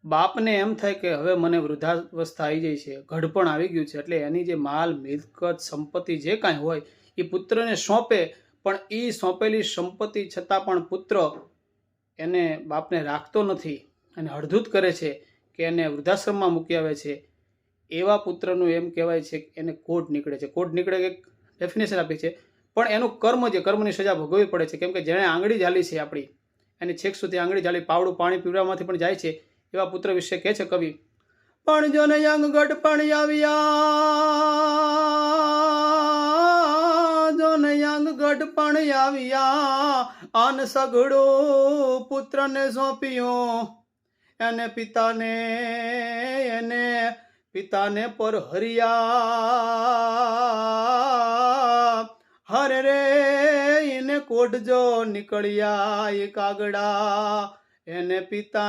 બાપને એમ થાય કે હવે મને વૃદ્ધાવસ્થા આવી જાય છે, ઘડપણ આવી ગયું છે, એટલે એની જે માલ મિલકત સંપત્તિ જે કાંઈ હોય એ પુત્રને સોંપે, પણ એ સોંપેલી સંપત્તિ છતાં પણ પુત્ર એને બાપને રાખતો નથી અને હળધૂત કરે છે કે એને વૃદ્ધાશ્રમમાં મૂકી આવે છે. એવા પુત્રનું એમ કહેવાય છે કે એને કોઢ નીકળે છે. કોઢ નીકળે એક ડેફિનેશન આપી છે, પણ એનું કર્મ જે કર્મની સજા ભોગવવી પડે છે, કેમ કે જેણે આંગળી ઝાલી છે આપણી, એની છેક સુધી આંગળી ઝાલી પાવડું પાણી પીવડાવવામાંથી પણ જાય છે. એવા પુત્ર વિશે કહે છે કવિ, પણ જો ને અંગ ગઢપણ આવ્યા, જો ને અંગ ગઢપણ આવ્યા, આન સઘળો પુત્રને સોંપ્યો, એને પિતાને પર હરિયા, હરે રે એને કોઢ જો નીકળ્યા એ કાગડા, એને પિતા